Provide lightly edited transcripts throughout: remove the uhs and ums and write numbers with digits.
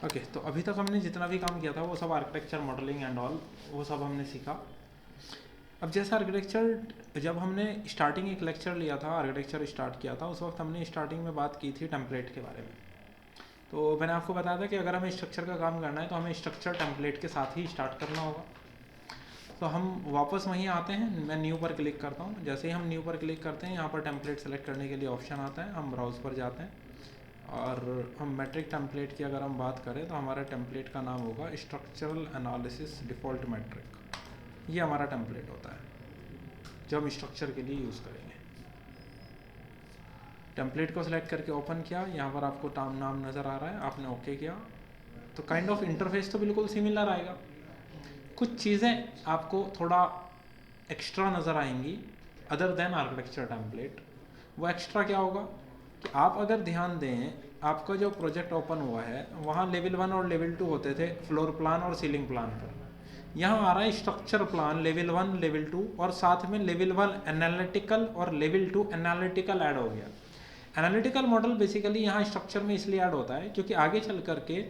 Okay, तो अभी तक हमने जितना भी काम किया था वो सब आर्किटेक्चर मॉडलिंग एंड ऑल वो सब हमने सीखा। अब जैसे आर्किटेक्चर जब हमने स्टार्टिंग एक लेक्चर लिया था, आर्किटेक्चर स्टार्ट किया था, उस वक्त हमने स्टार्टिंग में बात की थी टेम्पलेट के बारे में। तो मैंने आपको बताया था कि अगर हमें स्ट्रक्चर का काम करना है तो हमें स्ट्रक्चर टेम्पलेट के साथ ही स्टार्ट करना होगा। तो हम वापस वहीं आते हैं, मैं न्यू पर क्लिक करता हूँ। जैसे ही हम न्यू पर क्लिक करते हैं, यहाँ पर टेम्पलेट सेलेक्ट करने के लिए ऑप्शन आता है, हम ब्राउज़ पर जाते हैं और हम मैट्रिक टेम्पलेट की अगर हम बात करें तो हमारा टेम्पलेट का नाम होगा स्ट्रक्चरल एनालिसिस डिफ़ॉल्ट मैट्रिक। ये हमारा टेम्पलेट होता है जो हम स्ट्रक्चर के लिए यूज़ करेंगे। टेम्पलेट को सिलेक्ट करके ओपन किया, यहाँ पर आपको नाम नज़र आ रहा है, आपने ओके किया तो काइंड ऑफ इंटरफेस तो बिल्कुल सिमिलर आएगा। कुछ चीज़ें आपको थोड़ा एक्स्ट्रा नज़र आएंगी अदर देन आर्किटेक्चर टेम्पलेट। वो एक्स्ट्रा क्या होगा कि आप अगर ध्यान दें, आपका जो प्रोजेक्ट ओपन हुआ है वहाँ लेवल 1 और लेवल 2 होते थे फ्लोर प्लान और सीलिंग प्लान पर। यहाँ आ रहा है स्ट्रक्चर प्लान लेवल 1 लेवल 2 और साथ में लेवल 1 एनालिटिकल और लेवल 2 एनालिटिकल ऐड हो गया। एनालिटिकल मॉडल बेसिकली यहाँ स्ट्रक्चर में इसलिए ऐड होता है क्योंकि आगे चल करके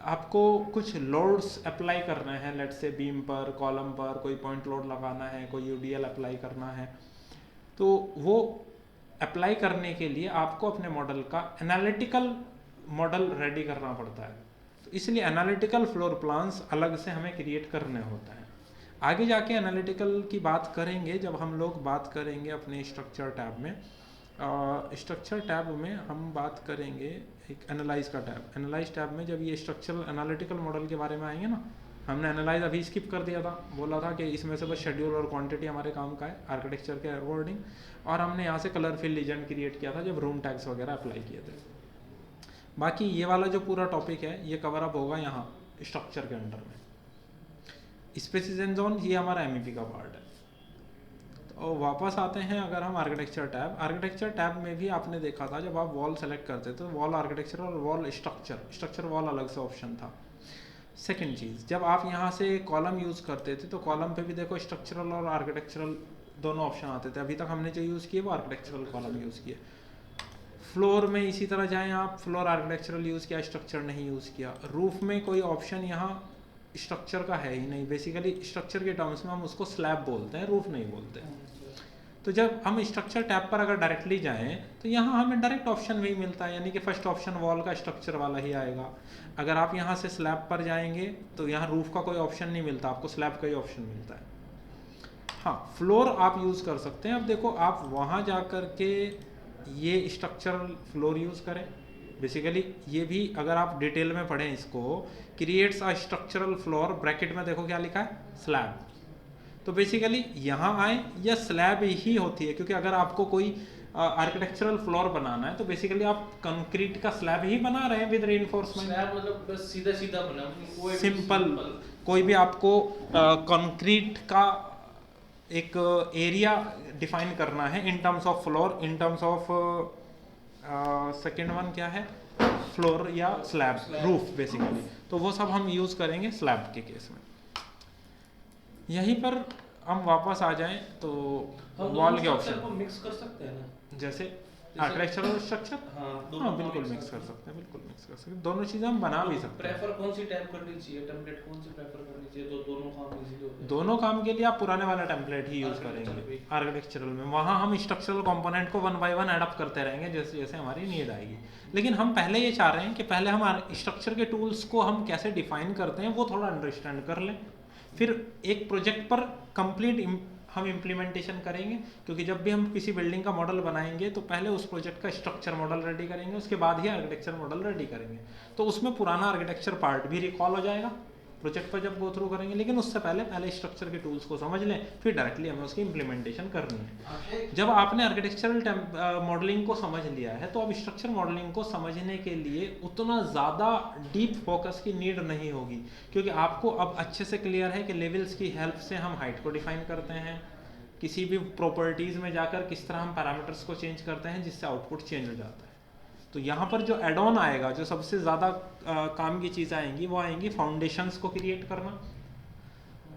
आपको कुछ लोड्स अप्लाई करना है, लेट्स से बीम पर, कॉलम पर कोई पॉइंट लोड लगाना है, कोई यूडीएल अप्लाई करना है, तो वो अप्लाई करने के लिए आपको अपने मॉडल का एनालिटिकल मॉडल रेडी करना पड़ता है। तो इसलिए एनालिटिकल फ्लोर प्लान्स अलग से हमें क्रिएट करने होता है। आगे जाके एनालिटिकल की बात करेंगे जब हम लोग बात करेंगे अपने स्ट्रक्चर टैब में। स्ट्रक्चर टैब में हम बात करेंगे एक एनालाइज का टैब। एनालाइज टैब में जब ये स्ट्रक्चरल एनालिटिकल मॉडल के बारे में आएंगे ना, हमने एनालाइज अभी स्किप कर दिया था, बोला था कि इसमें से बस शेड्यूल और क्वांटिटी हमारे काम का है आर्किटेक्चर के अकॉर्डिंग, और हमने यहाँ से कलर फिल लीजेंड क्रिएट किया था जब रूम टैग्स वगैरह अप्लाई किए थे। बाकी ये वाला जो पूरा टॉपिक है ये कवर अप होगा यहाँ स्ट्रक्चर के अंडर में। स्पेसिस एंड जोन ये हमारा एमईपी का पार्ट है। तो वापस आते हैं अगर हम आर्किटेक्चर टैब में भी आपने देखा था जब आप वॉल सेलेक्ट करते तो वॉल आर्किटेक्चर और वॉल स्ट्रक्चर वॉल अलग से ऑप्शन था। सेकंड चीज़, जब आप यहाँ से कॉलम यूज़ करते थे तो कॉलम पे भी देखो स्ट्रक्चरल और आर्किटेक्चरल दोनों ऑप्शन आते थे। अभी तक हमने जो यूज़ किए वो आर्किटेक्चरल कॉलम यूज़ किए। फ्लोर में इसी तरह जाएँ आप, फ्लोर आर्किटेक्चरल यूज़ किया, स्ट्रक्चर नहीं यूज़ किया। रूफ में कोई ऑप्शन यहाँ स्ट्रक्चर का है ही नहीं। बेसिकली स्ट्रक्चर के टर्म्स में हम उसको स्लैब बोलते हैं, रूफ नहीं बोलते हैं। तो जब हम स्ट्रक्चर टैब पर अगर डायरेक्टली जाएं तो यहाँ हमें डायरेक्ट ऑप्शन भी मिलता है, यानी कि फर्स्ट ऑप्शन वॉल का स्ट्रक्चर वाला ही आएगा। अगर आप यहाँ से स्लैब पर जाएंगे तो यहाँ रूफ का कोई ऑप्शन नहीं मिलता, आपको स्लैब का ही ऑप्शन मिलता है। हाँ, फ्लोर आप यूज़ कर सकते हैं। अब देखो आप वहाँ जा कर के ये स्ट्रक्चरल फ्लोर यूज़ करें। बेसिकली ये भी अगर आप डिटेल में पढ़ें इसको, creates a structural floor, bracket में देखो क्या लिखा है, स्लैब। तो बेसिकली यहाँ आए या स्लैब ही होती है, क्योंकि अगर आपको कोई आर्किटेक्चरल फ्लोर बनाना है तो बेसिकली आप कंक्रीट का स्लैब ही बना रहे हैं विद रीइंफोर्समेंट। स्लैब मतलब बस सीधा सीधा बना, कोई सिंपल कोई भी आपको कंक्रीट का एक एरिया डिफाइन करना है in terms of floor, in terms of second one क्या है, फ्लोर या स्लैब, रूफ बेसिकली। तो वो सब हम यूज़ करेंगे स्लैब के केस में। यहीं पर हम वापस आ जाएं तो वॉल के ऑप्शन को मिक्स कर सकते हैं ना, जैसे आर्किटेक्चर और स्ट्रक्चर। हाँ बिल्कुल मिक्स कर सकते हैं, बिल्कुल मिक्स कर सकते हैं। दोनों चीज़ें हम बना भी सकते हैं। प्रेफर कौन सी टाइप करनी चाहिए, टेम्पलेट कौन सी प्रेफर करनी चाहिए, तो दोनों काम इजीली होते हैं। दोनों काम के लिए आप पुराने वाला टेम्पलेट ही यूज़ करेंगे आर्किटेक्चरल में। वहाँ हम स्ट्रक्चरल कंपोनेंट को 1 बाय 1 एडप्ट करते रहेंगे जैसे जैसे हमारी नीड आएगी। लेकिन हम पहले ये चाह रहे हैं कि पहले हम स्ट्रक्चर के टूल्स को हम कैसे डिफाइन करते हैं वो थोड़ा अंडरस्टैंड कर लें, फिर एक प्रोजेक्ट पर कंप्लीट हम इम्प्लीमेंटेशन करेंगे। क्योंकि जब भी हम किसी बिल्डिंग का मॉडल बनाएंगे तो पहले उस प्रोजेक्ट का स्ट्रक्चर मॉडल रेडी करेंगे, उसके बाद ही आर्किटेक्चर मॉडल रेडी करेंगे। तो उसमें पुराना आर्किटेक्चर पार्ट भी रिकॉल हो जाएगा प्रोजेक्ट पर जब गो थ्रू करेंगे। लेकिन उससे पहले स्ट्रक्चर के टूल्स को समझ लें, फिर डायरेक्टली हमें उसकी इम्प्लीमेंटेशन करनी है। जब आपने आर्किटेक्चरल मॉडलिंग को समझ लिया है तो अब स्ट्रक्चर मॉडलिंग को समझने के लिए उतना ज़्यादा डीप फोकस की नीड नहीं होगी, क्योंकि आपको अब अच्छे से क्लियर है कि लेवल्स की हेल्प से हम हाइट को डिफाइन करते हैं, किसी भी प्रॉपर्टीज़ में जाकर किस तरह हम पैरामीटर्स को चेंज करते हैं जिससे आउटपुट चेंज हो जाता है। तो यहाँ पर जो एड ऑन आएगा, जो सबसे ज़्यादा काम की चीज़ आएंगी वो आएंगी फाउंडेशंस को क्रिएट करना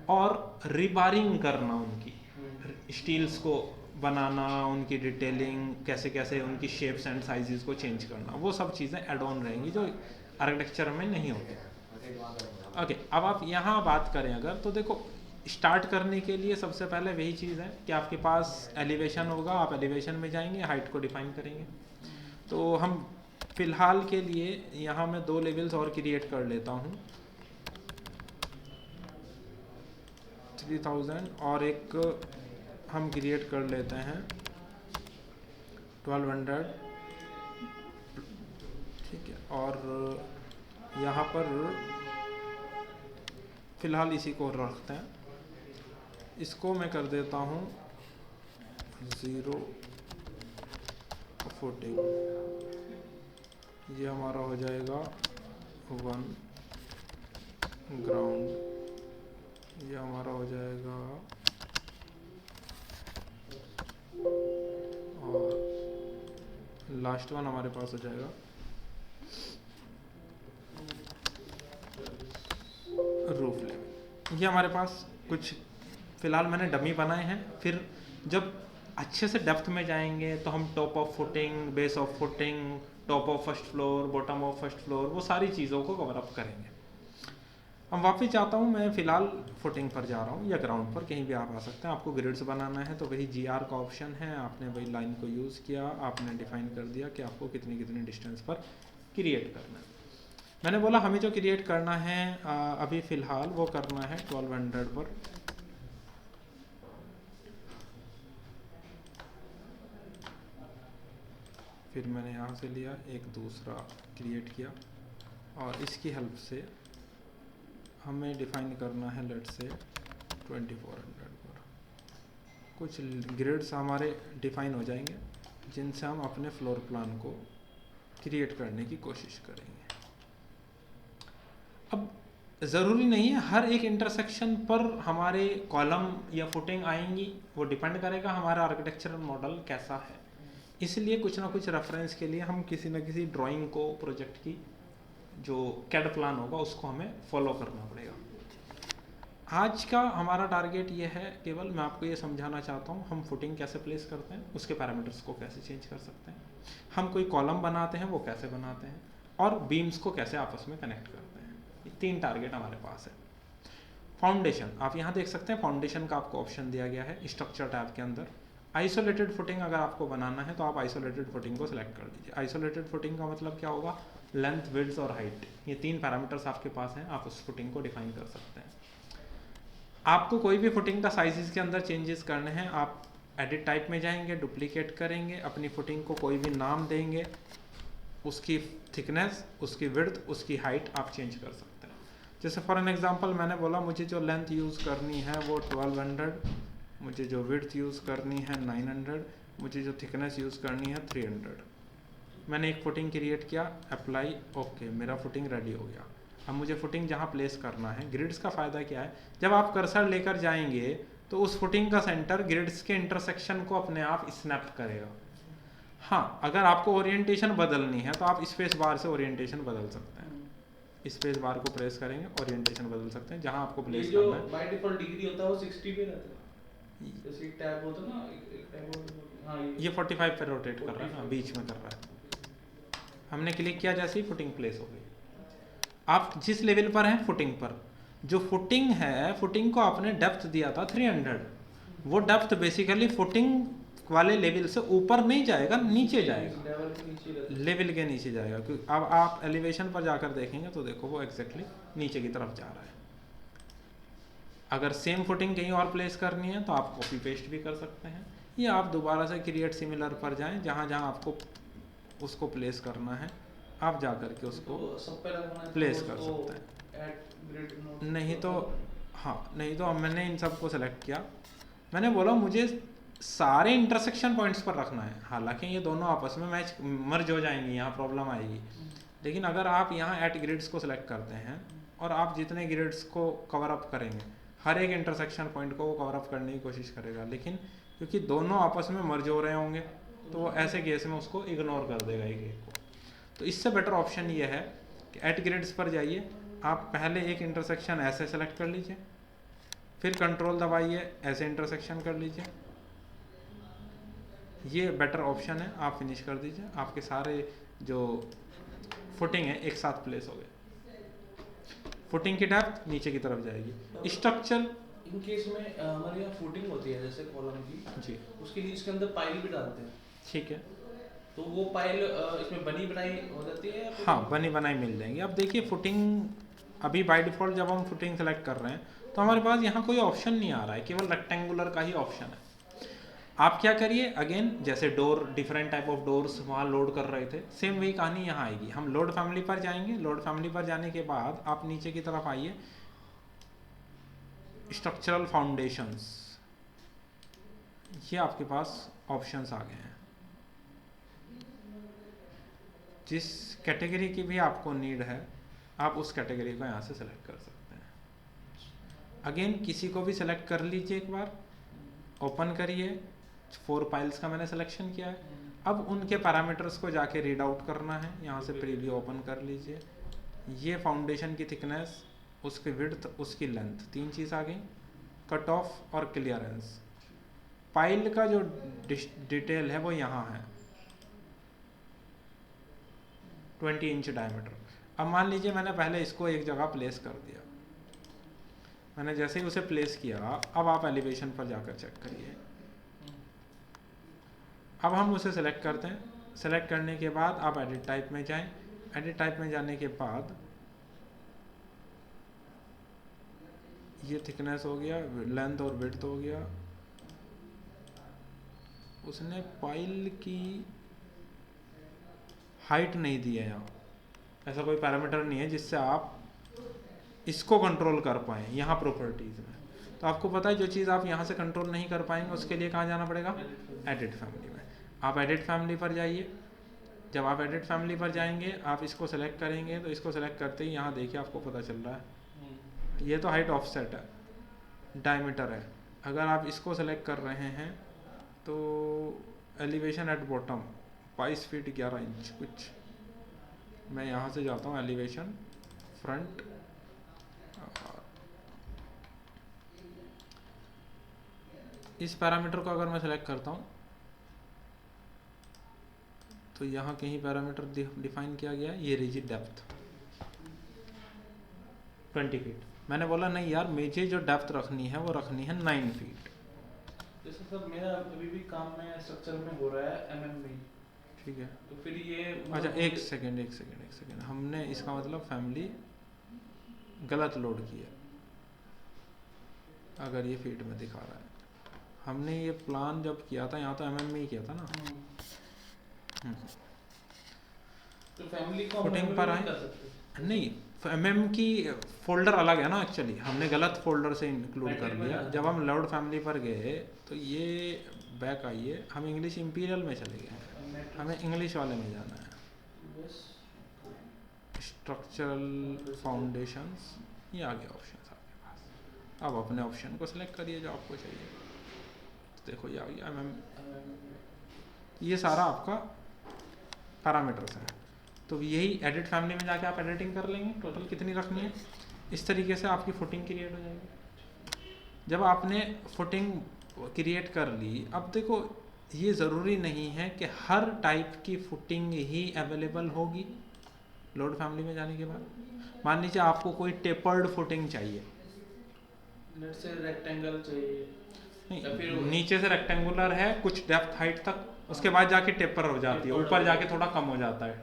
और रिबारिंग करना, उनकी स्टील्स को बनाना, उनकी डिटेलिंग, कैसे कैसे उनकी शेप्स एंड साइजेस को चेंज करना, वो सब चीज़ें एड ऑन रहेंगी जो आर्किटेक्चर में नहीं होते। ओके, अब आप यहाँ बात करें अगर, तो देखो स्टार्ट करने के लिए सबसे पहले वही चीज़ है कि आपके पास एलिवेशन होगा, आप एलिवेशन में जाएंगे, हाइट को डिफाइन करेंगे। तो हम फिलहाल के लिए यहाँ मैं 2 लेवल्स और क्रिएट कर लेता हूँ, 3000, और एक हम क्रिएट कर लेते हैं 1200, ठीक है। और यहाँ पर फिलहाल इसी को रखते हैं, इसको मैं कर देता हूँ 0 फुटिंग, ये हमारा हो जाएगा 1 ग्राउंड, ये हमारा हो जाएगा, और लास्ट वन हमारे पास हो जाएगा रूफ लेवल। ये हमारे पास कुछ फिलहाल मैंने डमी बनाए हैं। फिर जब अच्छे से डेप्थ में जाएंगे तो हम top of footing, base of footing, top of first floor, bottom of first floor, वो सारी चीज़ों को कवर अप करेंगे। अब वापस जाता हूँ, मैं फ़िलहाल फुटिंग पर जा रहा हूँ या ग्राउंड पर, कहीं भी आप आ सकते हैं। आपको ग्रिड्स बनाना है तो वही GR का ऑप्शन है, आपने वही लाइन को यूज़ किया, आपने डिफाइन कर दिया कि आपको कितनी कितनी डिस्टेंस पर क्रिएट करना है। मैंने बोला हमें जो क्रिएट करना है अभी फ़िलहाल वो करना है 1200 पर। फिर मैंने यहाँ से लिया, एक दूसरा क्रिएट किया, और इसकी हेल्प से हमें डिफाइन करना है लेट से 2400 पर। कुछ ग्रिड्स हमारे डिफाइन हो जाएंगे जिनसे हम अपने फ्लोर प्लान को क्रिएट करने की कोशिश करेंगे। अब ज़रूरी नहीं है हर एक इंटरसेक्शन पर हमारे कॉलम या फुटिंग आएंगी, वो डिपेंड करेगा हमारा आर्किटेक्चरल मॉडल कैसा है। इसलिए कुछ ना कुछ रेफरेंस के लिए हम किसी न किसी ड्राइंग को, प्रोजेक्ट की जो कैड प्लान होगा उसको हमें फॉलो करना पड़ेगा। आज का हमारा टारगेट ये है, केवल मैं आपको ये समझाना चाहता हूँ हम फुटिंग कैसे प्लेस करते हैं, उसके पैरामीटर्स को कैसे चेंज कर सकते हैं, हम कोई कॉलम बनाते हैं वो कैसे बनाते हैं, और बीम्स को कैसे आपस में कनेक्ट करते हैं। ये 3 टारगेट हमारे पास है। फाउंडेशन, आप यहाँ देख सकते हैं फाउंडेशन का आपको ऑप्शन दिया गया है स्ट्रक्चर टैब के अंदर। आइसोलेटेड फुटिंग अगर आपको बनाना है तो आप आइसोलेटेड फुटिंग को सिलेक्ट कर लीजिए। आइसोलेटेड फुटिंग का मतलब क्या होगा, लेंथ, विड्थ और हाइट, ये 3 पैरामीटर्स आपके पास हैं, आप उस फुटिंग को डिफाइन कर सकते हैं। आपको कोई भी फुटिंग का साइजेस के अंदर चेंजेस करने हैं, आप एडिट टाइप में जाएंगे, डुप्लीकेट करेंगे, अपनी फुटिंग को कोई भी नाम देंगे, उसकी थिकनेस, उसकी विड्थ, उसकी हाइट आप चेंज कर सकते हैं। जैसे फॉर एन एग्जांपल मैंने बोला मुझे जो लेंथ यूज़ करनी है वो 1200, मुझे जो विड्थ यूज़ करनी है 900, मुझे जो थिकनेस यूज़ करनी है 300। मैंने एक फुटिंग क्रिएट किया, अप्लाई, ओके, मेरा फुटिंग रेडी हो गया। अब मुझे फुटिंग जहाँ प्लेस करना है, ग्रिड्स का फ़ायदा क्या है, जब आप कर्सर लेकर जाएंगे तो उस फुटिंग का सेंटर ग्रिड्स के इंटरसेक्शन को अपने आप स्नैप करेगा। हाँ, अगर आपको ओरिएंटेशन बदलनी है तो आप स्पेस बार से ओरिएंटेशन बदल सकते हैं। स्पेस बार को प्रेस करेंगे, ओरिएंटेशन बदल सकते हैं जहाँ आपको प्लेस जो करना है। बाय डिफॉल्ट डिग्री होता है वो 60 पे रहता है, जैसे एक टैब होता है ना, एक टैब होता है, हाँ ये 45 पे रोटेट कर रहा है, हाँ, बीच में कर रहा है। हमने क्लिक किया, जैसे ही फुटिंग प्लेस हो गई। आप जिस लेवल पर हैं फुटिंग पर, जो फुटिंग है, फुटिंग को आपने डेप्थ दिया था 300, वो डेप्थ बेसिकली फुटिंग वाले लेवल से ऊपर नहीं जाएगा, नीचे जाएगा, लेवल के नीचे रहता है। लेवल के नीचे जाएगा। क्योंकि अब आप एलिवेशन पर जाकर देखेंगे तो देखो वो एग्जैक्टली नीचे की तरफ जा रहा है। अगर सेम फुटिंग कहीं और प्लेस करनी है तो आप कॉपी पेस्ट भी कर सकते हैं, या आप दोबारा से क्रिएट सिमिलर पर जाएं, जहाँ जहाँ आपको उसको प्लेस करना है आप जा कर के उसको तो सब पे लगाना है, प्लेस तो कर उसको सकते हैं। ऐड ग्रिड नोट, नहीं तो हाँ, नहीं तो अब मैंने इन सब को सेलेक्ट किया, मैंने बोला मुझे सारे इंटरसेक्शन पॉइंट्स पर रखना है। हालांकि ये दोनों आपस में मैच मर्ज हो जाएंगी, यहाँ प्रॉब्लम आएगी, लेकिन अगर आप यहाँ एट ग्रिड्स को सिलेक्ट करते हैं और आप जितने ग्रिड्स को कवर अप करेंगे, हर एक इंटरसेक्शन पॉइंट को वो कवर अप करने की कोशिश करेगा, लेकिन क्योंकि दोनों आपस में मर्ज हो रहे होंगे तो वो ऐसे केस में उसको इग्नोर कर देगा एक एक को। तो इससे बेटर ऑप्शन ये है कि एट ग्रिड्स पर जाइए, आप पहले एक इंटरसेक्शन ऐसे सेलेक्ट कर लीजिए, फिर कंट्रोल दबाइए, ऐसे इंटरसेक्शन कर लीजिए, ये बेटर ऑप्शन है, आप फिनिश कर दीजिए। आपके सारे जो फुटिंग है, एक साथ प्लेस हो गए। फुटिंग की डेप्थ नीचे की तरफ जाएगी। स्ट्रक्चर इन केस में हमारे यहाँ फुटिंग होती है जैसे कॉलम की जी उसके लिए इसके अंदर पाइल भी डालते हैं, ठीक है। तो वो पाइल इसमें बनी बनाई हो जाती है या फिर हाँ बनी बनाई मिल जाएंगी। अब देखिए फुटिंग अभी बाय डिफ़ॉल्ट जब हम फुटिंग सेलेक्ट कर रहे हैं तो हमारे पास यहाँ कोई ऑप्शन नहीं आ रहा है, केवल रेक्टेंगुलर का ही ऑप्शन है। आप क्या करिए, अगेन जैसे door different type of doors वहाँ लोड कर रहे थे, सेम वही कहानी यहाँ आएगी। हम लोड फैमिली पर जाएंगे, लोड फैमिली पर जाने के बाद आप नीचे की तरफ आइए, स्ट्रक्चरल फाउंडेशंस, ये आपके पास ऑप्शंस आ गए हैं। जिस कैटेगरी की भी आपको नीड है आप उस कैटेगरी को यहाँ से सेलेक्ट कर सकते हैं। अगेन किसी को भी सेलेक्ट कर लीजिए, एक बार ओपन करिए, 4 फाइल्स का मैंने सिलेक्शन किया है। अब उनके पैरामीटर्स को जाके रीड आउट करना है, यहाँ से प्रीव्यू ओपन कर लीजिए। ये फाउंडेशन की थिकनेस, उसकी विड्थ, उसकी लेंथ, 3 चीज़ आ गई। कट ऑफ और क्लियरेंस, पाइल का जो डिटेल है वो यहाँ है, 20 इंच डायमीटर। अब मान लीजिए मैंने पहले इसको एक जगह प्लेस कर दिया, मैंने जैसे ही उसे प्लेस किया, अब आप एलिवेशन पर जाकर चेक करिए। अब हम उसे सेलेक्ट करते हैं, सेलेक्ट करने के बाद आप एडिट टाइप में जाएं। एडिट टाइप में जाने के बाद ये थिकनेस हो गया, लेंथ और विड्थ हो गया। उसने पाइल की हाइट नहीं दी है, यहाँ ऐसा कोई पैरामीटर नहीं है जिससे आप इसको कंट्रोल कर पाएँ यहाँ प्रॉपर्टीज़ में। तो आपको पता है जो चीज़ आप यहाँ से कंट्रोल नहीं कर पाएंगे उसके लिए कहाँ जाना पड़ेगा, एडिट फैमिली में। आप एडिट फैमिली पर जाइए, जब आप एडिट फैमिली पर जाएंगे आप इसको सेलेक्ट करेंगे, तो इसको सेलेक्ट करते ही यहाँ देखिए आपको पता चल रहा है ये तो हाइट ऑफसेट है, डायमीटर है। अगर आप इसको सेलेक्ट कर रहे हैं तो elevation at bottom 22 feet 11 inch कुछ। मैं यहाँ से जाता हूँ एलिवेशन फ्रंट, इस पैरामीटर को अगर मैं सेलेक्ट करता हूँ तो यहाँ कहीं पैरामीटर डिफाइन किया गया है, ये रिजिड डेप्थ 20 फीट। मैंने बोला नहीं यार, मुझे जो डेप्थ रखनी है वो रखनी है 9 फीट। जैसे सर मेरा अभी भी काम में स्ट्रक्चर में हो रहा है एमएम में, ठीक है। तो फिर ये अच्छा एक सेकेंड, हमने इसका मतलब फैमिली गलत लोड की है। अगर ये फीट में दिखा रहा है, हमने ये प्लान जब किया था यहाँ तो एमएम में ही किया था ना। तो फैमिली को फुटिंग पर आए नहीं, एमएम की फोल्डर अलग है ना, एक्चुअली हमने गलत फोल्डर से इंक्लूड कर दिया। जब हम लोड फैमिली पर गए तो ये बैक आइए, हम इंग्लिश इंपीरियल में चले गए, हमें इंग्लिश वाले में जाना है। स्ट्रक्चरल फाउंडेशंस, ये आ गया ऑप्शन आपके पास। अब अपने ऑप्शन को सिलेक्ट करिए जो आपको चाहिए। तो देखो ये आ गया एमएम, ये सारा आपका पैरामीटर्स है। तो यही एडिट फैमिली में जाके आप एडिटिंग कर लेंगे, टोटल कितनी रखनी है, इस तरीके से आपकी फुटिंग क्रिएट हो जाएगी। जब आपने फुटिंग क्रिएट कर ली, अब देखो ये ज़रूरी नहीं है कि हर टाइप की फुटिंग ही अवेलेबल होगी लोड फैमिली में जाने के बाद। मान लीजिए आपको कोई टेपर्ड फुटिंग चाहिए, लेट्स से रेक्टेंगल चाहिए, नहीं नीचे से रेक्टेंगुलर है कुछ डेप्थ हाइट तक, उसके बाद जाके टेपर हो जाती है, ऊपर जाके थोड़ा कम हो जाता है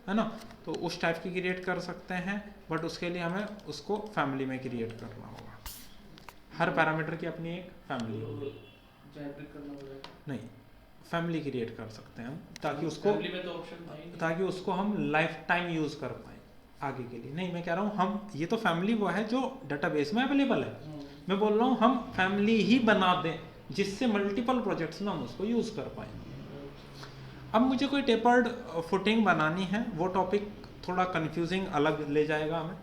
ना। तो उस टाइप की क्रिएट कर सकते हैं, बट उसके लिए हमें उसको फैमिली में क्रिएट करना होगा। हर पैरामीटर की अपनी एक फैमिली होगी। नहीं, फैमिली क्रिएट कर सकते हैं हम, ताकि उसको ताकि उसको हम लाइफ टाइम यूज़ कर पाएँ आगे के लिए। नहीं मैं कह रहा हूँ हम, ये तो फैमिली वो है जो डेटाबेस में अवेलेबल है। मैं बोल रहा हूँ हम फैमिली ही बना दें जिससे मल्टीपल प्रोजेक्ट्स में हम उसको यूज़ कर पाएँ। अब मुझे कोई टेपर्ड फुटिंग बनानी है, वो टॉपिक थोड़ा कंफ्यूजिंग अलग ले जाएगा हमें।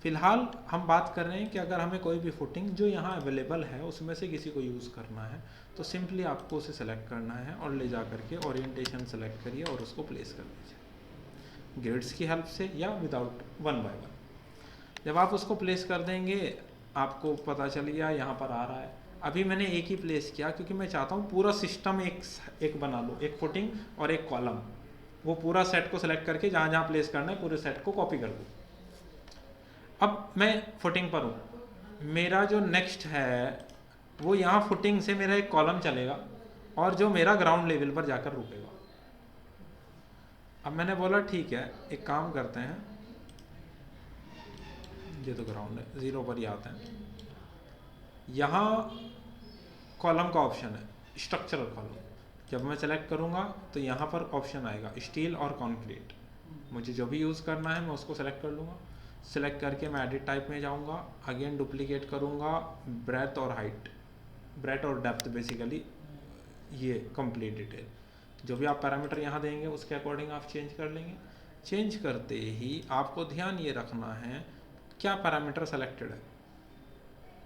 फ़िलहाल हम बात कर रहे हैं कि अगर हमें कोई भी फुटिंग जो यहाँ अवेलेबल है उसमें से किसी को यूज़ करना है, तो सिंपली आपको उसे सेलेक्ट करना है और ले जा करके ओरिएंटेशन सेलेक्ट करिए और उसको प्लेस कर दीजिए ग्रिड्स की हेल्प से या विदाउट, 1 बाय 1। जब आप उसको प्लेस कर देंगे आपको पता चल गया यहाँ पर आ रहा है। अभी मैंने एक ही प्लेस किया क्योंकि मैं चाहता हूँ पूरा सिस्टम एक बना लो, एक फुटिंग और एक कॉलम। वो पूरा सेट को सिलेक्ट करके जहाँ जहाँ प्लेस करना है पूरे सेट को कॉपी कर दूँ। अब मैं फुटिंग पर हूँ, मेरा जो नेक्स्ट है वो यहाँ फुटिंग से मेरा एक कॉलम चलेगा और जो मेरा ग्राउंड लेवल पर जाकर रुकेगा। अब मैंने बोला ठीक है, एक काम करते हैं, ये तो ग्राउंड है, 0 पर ही आते हैं। यहाँ कॉलम का ऑप्शन है, स्ट्रक्चरल कॉलम। जब मैं सेलेक्ट करूँगा तो यहाँ पर ऑप्शन आएगा स्टील और कंक्रीट। मुझे जो भी यूज़ करना है मैं उसको सेलेक्ट कर लूँगा। सेलेक्ट करके मैं एडिट टाइप में जाऊँगा, अगेन डुप्लीकेट करूँगा, ब्रेथ और हाइट, ब्रेथ और डेप्थ, बेसिकली ये कंप्लीट डिटेल। जो भी आप पैरामीटर यहाँ देंगे उसके अकॉर्डिंग आप चेंज कर लेंगे। चेंज करते ही आपको ध्यान ये रखना है क्या पैरामीटर सेलेक्टेड है,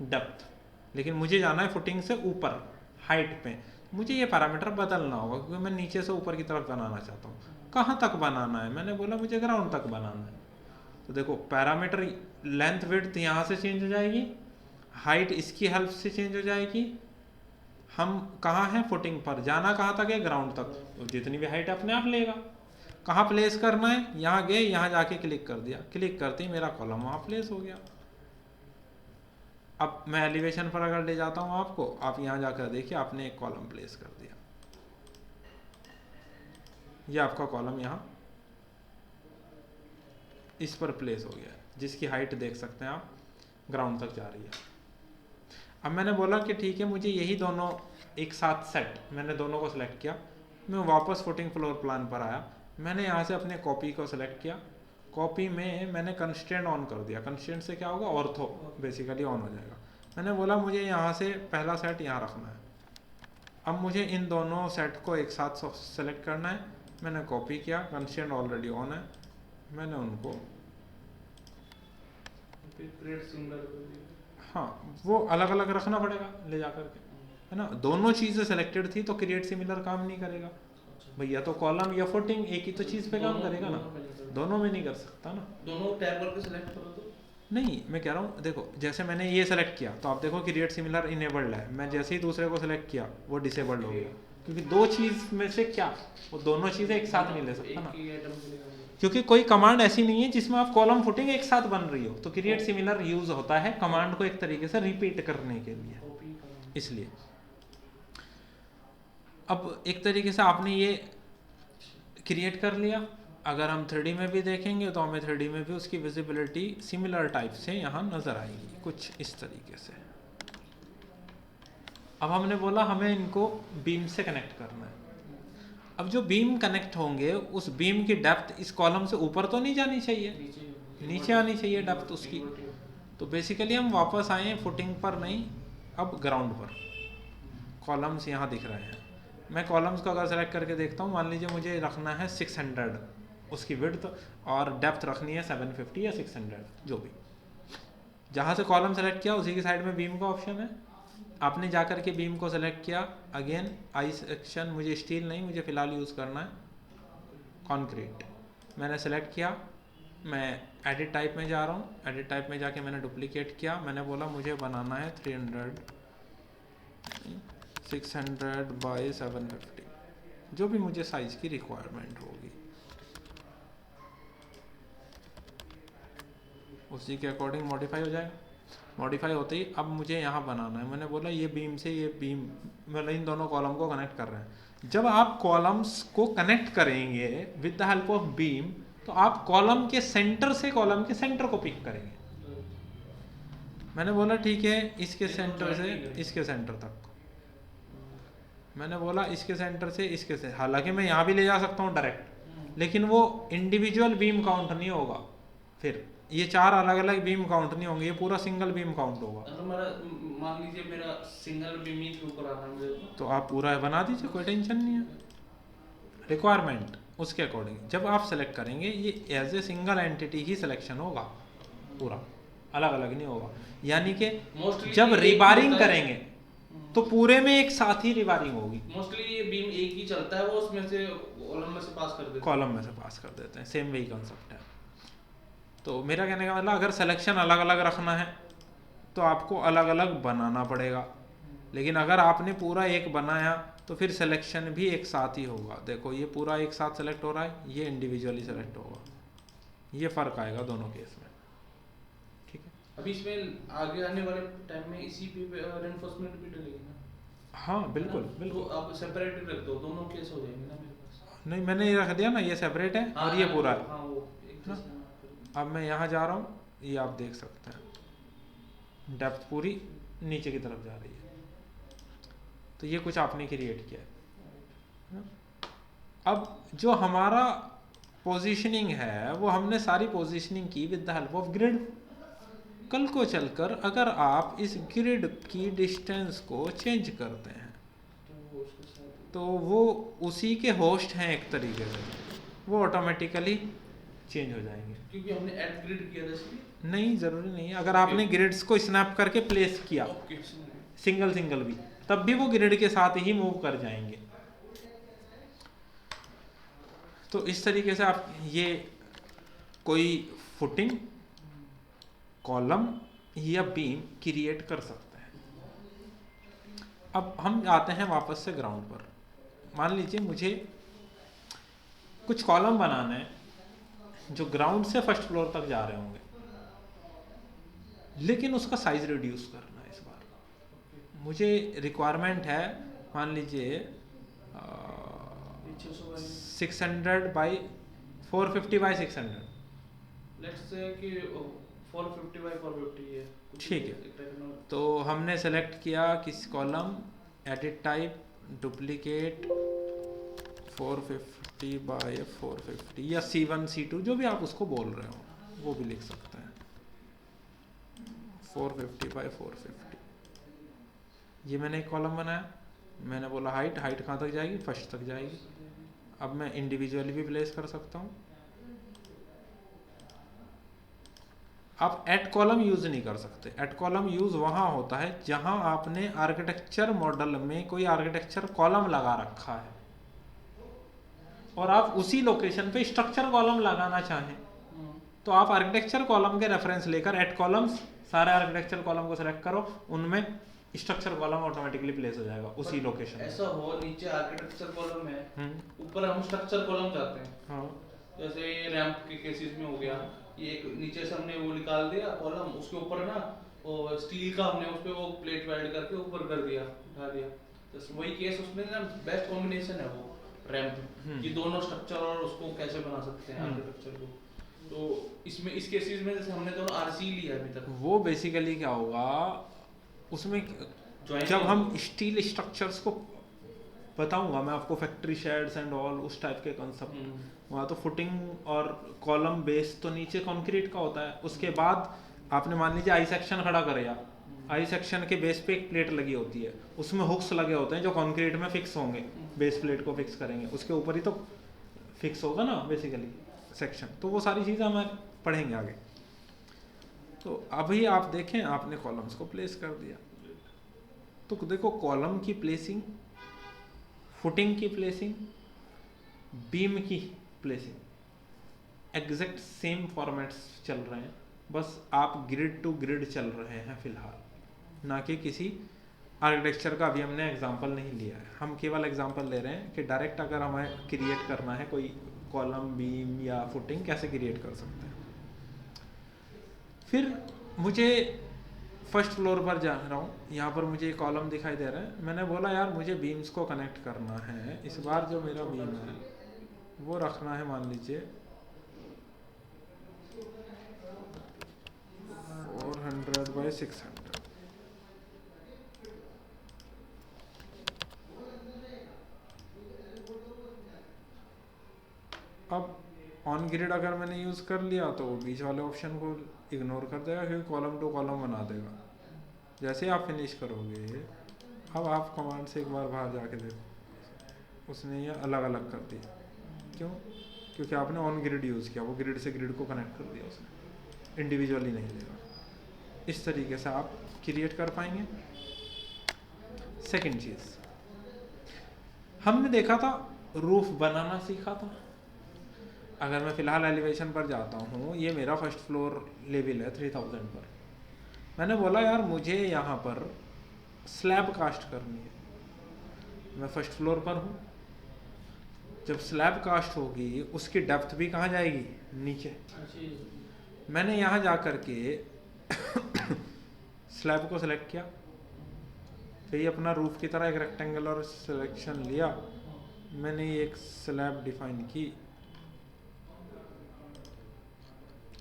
डेप्थ, लेकिन मुझे जाना है फुटिंग से ऊपर हाइट पे। मुझे ये पैरामीटर बदलना होगा क्योंकि मैं नीचे से ऊपर की तरफ बनाना चाहता हूँ। कहाँ तक बनाना है, मैंने बोला मुझे ग्राउंड तक बनाना है। तो देखो पैरामीटर लेंथ विड्थ यहाँ से चेंज हो जाएगी, हाइट इसकी हेल्प से चेंज हो जाएगी। हम कहाँ हैं, फुटिंग पर, जाना कहाँ तक है, ग्राउंड तक, तो जितनी भी हाइट अपने आप लेगा। कहाँ प्लेस करना है, यहाँ गए, यहाँ जाके क्लिक कर दिया, क्लिक करते ही मेरा कॉलम वहाँ प्लेस हो गया। अब मैं एलिवेशन पर अगर ले जाता हूँ आपको, आप यहाँ जाकर देखिए आपने एक कॉलम प्लेस कर दिया, ये आपका कॉलम यहाँ इस पर प्लेस हो गया, जिसकी हाइट देख सकते हैं आप ग्राउंड तक जा रही है। अब मैंने बोला कि ठीक है मुझे यही दोनों एक साथ सेट, मैंने दोनों को सिलेक्ट किया, मैं वापस फुटिंग फ्लोर प्लान पर आया, मैंने यहाँ से अपने कॉपी को सिलेक्ट किया, कॉपी में मैंने कंस्ट्रेंट ऑन कर दिया। कंस्ट्रेंट से क्या होगा, ऑर्थो बेसिकली ऑन हो जाएगा। मैंने बोला मुझे यहाँ से पहला सेट यहाँ रखना है। अब मुझे इन दोनों सेट को एक साथ सेलेक्ट करना है, मैंने कॉपी किया, कंस्ट्रेंट ऑलरेडी ऑन है, मैंने उनको हाँ वो अलग अलग रखना पड़ेगा ले जा करके, है ना। दोनों चीज़ें सेलेक्टेड थी तो क्रिएट सिमिलर काम नहीं करेगा भैया, तो कॉलम या फुटिंग एक ही तो चीज़ पे काम करेगा ना, दोनों में नहीं कर सकता ना। दोनों टैब करके सेलेक्ट करो तो नहीं, मैं कह रहा हूँ देखो, जैसे मैंने ये सेलेक्ट किया तो आप देखो क्रिएट सिमिलर इनेबल्ड है, मैं जैसे ही दूसरे को सेलेक्ट किया वो डिसेबल्ड हो गया, क्योंकि दो चीज़ में से क्या वो दोनों चीज़ें एक साथ नहीं ले सकता ना, क्योंकि कोई कमांड ऐसी नहीं है जिसमें आप कॉलम फुटिंग एक साथ बन रही हो। तो क्रिएट सिमिलर यूज होता है कमांड को एक तरीके से रिपीट करने के लिए, इसलिए। अब एक तरीके से आपने ये क्रिएट कर लिया। अगर हम 3D में भी देखेंगे तो हमें 3D में भी उसकी विजिबिलिटी सिमिलर टाइप से यहाँ नज़र आएगी कुछ इस तरीके से। अब हमने बोला हमें इनको बीम से कनेक्ट करना है। अब जो बीम कनेक्ट होंगे उस बीम की डेप्थ इस कॉलम से ऊपर तो नहीं जानी चाहिए, नीचे आनी चाहिए डेप्थ उसकी। तो बेसिकली हम वापस आए फुटिंग पर नहीं, अब ग्राउंड पर। कॉलम्स यहाँ दिख रहे हैं, मैं कॉलम्स को अगर सेलेक्ट करके देखता हूँ, मान लीजिए मुझे रखना है 600 उसकी विड्थ और डेप्थ रखनी है 750 या 600 जो भी। जहाँ से कॉलम सेलेक्ट किया उसी की साइड में बीम का ऑप्शन है, आपने जाकर के बीम को सेलेक्ट किया, अगेन आई सेक्शन, मुझे स्टील नहीं, मुझे फ़िलहाल यूज़ करना है कंक्रीट। मैंने सेलेक्ट किया, मैं एडिट टाइप में जा रहा हूँ, एडिट टाइप में जाके मैंने डुप्लीकेट किया, मैंने बोला मुझे बनाना है 300 600 बाई 750, जो भी मुझे साइज़ की रिक्वायरमेंट होगी उसी के अकॉर्डिंग मॉडिफाई हो जाएगा। मॉडिफाई होते ही अब मुझे यहाँ बनाना है, मैंने बोला ये बीम से ये बीम, मतलब इन दोनों कॉलम को कनेक्ट कर रहे हैं। जब आप कॉलम्स को कनेक्ट करेंगे with the help of beam, तो आप कॉलम के सेंटर से कॉलम के सेंटर को पिक करेंगे। मैंने बोला ठीक है इसके सेंटर से इसके सेंटर तक, मैंने बोला इसके सेंटर से इसके से, हालांकि मैं यहाँ भी ले जा सकता हूँ डायरेक्ट, लेकिन वो इंडिविजुअल बीम काउंट नहीं होगा, फिर ये 4 अलग अलग बीम काउंट नहीं होंगे, ये पूरा सिंगल बीम काउंट होगा। तो मेरा मान लीजिए मेरा सिंगल बीम ही थ्रू कराना है मुझे, तो आप पूरा बना दीजिए, कोई टेंशन नहीं है। रिक्वायरमेंट उसके अकॉर्डिंग जब आप सेलेक्ट करेंगे ये एज ए सिंगल एंटिटी ही सिलेक्शन होगा, पूरा अलग अलग नहीं होगा। यानी कि जब रिबारिंग करेंगे तो पूरे में एक साथ ही रिबारिंग होगी। मोस्टली ये बीम एक ही चलता है, वो उसमें से कॉलम में से पास कर देते हैं, कॉलम में से पास कर देते हैं, सेम वही कंसेप्ट है। तो मेरा कहने का मतलब अगर सिलेक्शन अलग अलग रखना है तो आपको अलग अलग बनाना पड़ेगा, लेकिन अगर आपने पूरा एक बनाया तो फिर सिलेक्शन भी एक साथ ही होगा। देखो ये पूरा एक साथ सेलेक्ट हो रहा है, ये इंडिविजुअली सेलेक्ट होगा, ये फ़र्क आएगा दोनों केस में, ठीक है। अभी इसमें आगे आने वाले टाइम में इसी पे रेनफोर्समेंट भी डलेगी ना? हाँ बिल्कुल तो बिल्कुल। आप सेपरेट रख दो, दोनों केस हो जाएंगे ना मेरे पास। नहीं मैंने ये रख दिया ना, ये सेपरेट है और ये पूरा है। हाँ वो एक हाँ। जैसा। अब मैं यहाँ जा रहा हूँ, ये आप देख सकते हैं डेप्थ पूरी नीचे की तरफ जा रही है, तो ये कुछ आपने क्रिएट किया है ना? अब जो हमारा पोजीशनिंग है वो हमने सारी पोजीशनिंग की with the help of grid. कल को चलकर अगर आप इस ग्रिड की डिस्टेंस को चेंज करते हैं तो वो उसी के होस्ट हैं एक तरीके से, वो ऑटोमेटिकली चेंज हो जाएंगे। क्योंकि हमने ऐड ग्रिड किया था इसलिए। नहीं ज़रूरी नहीं है, अगर आपने ग्रिड्स को स्नैप करके प्लेस किया सिंगल सिंगल भी, तब भी वो ग्रिड के साथ ही मूव कर जाएंगे। तो इस तरीके से आप ये कोई फुटिंग, कॉलम या बीम क्रिएट कर सकते हैं। अब हम आते हैं वापस से ग्राउंड पर। मान लीजिए मुझे कुछ कॉलम बनाने हैं जो ग्राउंड से फर्स्ट फ्लोर तक जा रहे होंगे, लेकिन उसका साइज रिड्यूस करना है। इस बार मुझे रिक्वायरमेंट है, मान लीजिए 600 बाई 450 बाई 600, लेट्स से कि 450 बाय 450 है, ठीक है। तो हमने सेलेक्ट किया किस column, edit type, duplicate 450 by 450 या C1 C2 जो भी आप उसको बोल रहे हो वो भी लिख सकते हैं, 450 बाय 450। ये मैंने एक कॉलम बनाया, मैंने बोला हाइट कहाँ तक जाएगी, फर्स्ट तक जाएगी। अब मैं इंडिविजुअली भी प्लेस कर सकता हूँ। आप एट कॉलम यूज नहीं कर सकते। एट कॉलम यूज वहां होता है जहां आपने आर्किटेक्चर मॉडल में कोई आर्किटेक्चर कॉलम लगा रखा है और आप उसी लोकेशन पे स्ट्रक्चर कॉलम लगाना चाहें, तो आप आर्किटेक्चर कॉलम के रेफरेंस लेकर एट कॉलम्स सारे आर्किटेक्चर कॉलम को सेलेक्ट करो, उनमें स्ट्रक्चर कॉलम ऑटोमेटिकली प्लेस हो जाएगा उसी लोकेशन। ऐसा हो नीचे आर्किटेक्चर कॉलम है, ऊपर हम स्ट्रक्चर कॉलम चाहते हैं। हाँ। जैसे ये रैंप के केसेस में हो गया, ये एक नीचे से हमने वो निकाल दिया कॉलम, उसके ऊपर ना वो स्टील का हमने उस पे वो प्लेट वेल्ड करके ऊपर कर दिया, उठा दिया। तो वही केस उसमें ना बेस्ट कॉम्बिनेशन है वो रैंप, ये दोनों स्ट्रक्चर और उसको कैसे बना सकते हैं आर्किटेक्चर को। तो इसमें इस केसेस में जैसे हमने दोनों आरसी लिया अभी तक, वो बेसिकली क्या होगा उसमें, जब हम स्टील स्ट्रक्चर्स को बताऊंगा मैं आपको, फैक्ट्री शेड्स एंड ऑल उस टाइप के कॉन्सेप्ट, वहाँ तो फुटिंग और कॉलम बेस तो नीचे कंक्रीट का होता है। उसके बाद आपने मान लीजिए आई सेक्शन खड़ा करेगा, आई सेक्शन के बेस पे एक प्लेट लगी होती है, उसमें हुक्स लगे होते हैं जो कंक्रीट में फिक्स होंगे, बेस प्लेट को फिक्स करेंगे, उसके ऊपर ही तो फिक्स होगा ना बेसिकली सेक्शन। तो वो सारी चीज़ें हमें पढ़ेंगे आगे। तो अभी आप देखें आपने कॉलम्स को प्लेस कर दिया, तो देखो कॉलम की प्लेसिंग, फुटिंग की प्लेसिंग, बीम की प्लेसिंग एग्जैक्ट सेम फॉर्मेट्स चल रहे हैं, बस आप ग्रिड टू ग्रिड चल रहे हैं फिलहाल, ना कि किसी आर्किटेक्चर का अभी हमने एग्जांपल नहीं लिया है। हम केवल एग्जांपल ले रहे हैं कि डायरेक्ट अगर हमें क्रिएट करना है कोई कॉलम, बीम या फुटिंग कैसे क्रिएट कर सकते हैं। फिर मुझे फर्स्ट फ्लोर पर जा रहा हूँ, यहाँ पर मुझे कॉलम दिखाई दे रहा है, मैंने बोला यार मुझे बीम्स को कनेक्ट करना है। इस बार जो मेरा बीम है वो रखना है मान लीजिए 400 बाई 600। अब ऑन ग्रिड अगर मैंने यूज़ कर लिया तो वो बीच वाले ऑप्शन को इग्नोर कर देगा, क्योंकि कॉलम टू कॉलम बना देगा। जैसे आप फिनिश करोगे, अब आप कमांड से एक बार बाहर जाके देखो, उसने ये अलग अलग कर दिया। क्यों? क्योंकि आपने ऑन ग्रिड यूज़ किया, वो ग्रिड से ग्रिड को कनेक्ट कर दिया उसने, इंडिविजुअली नहीं देगा। इस तरीके से आप क्रिएट कर पाएंगे। सेकंड चीज़, हमने देखा था रूफ बनाना सीखा था। अगर मैं फ़िलहाल एलिवेशन पर जाता हूँ, ये मेरा फर्स्ट फ्लोर लेवल है 3000 पर, मैंने बोला यार मुझे यहाँ पर स्लैब कास्ट करनी है। मैं फर्स्ट फ्लोर पर हूँ। जब स्लैब कास्ट होगी उसकी डेप्थ भी कहाँ जाएगी, नीचे। अच्छा। मैंने यहाँ जा कर के स्लैब को सिलेक्ट किया, फिर ये अपना रूफ की तरह एक रेक्टेंगुलर सिलेक्शन लिया, मैंने ये एक स्लैब डिफाइन की।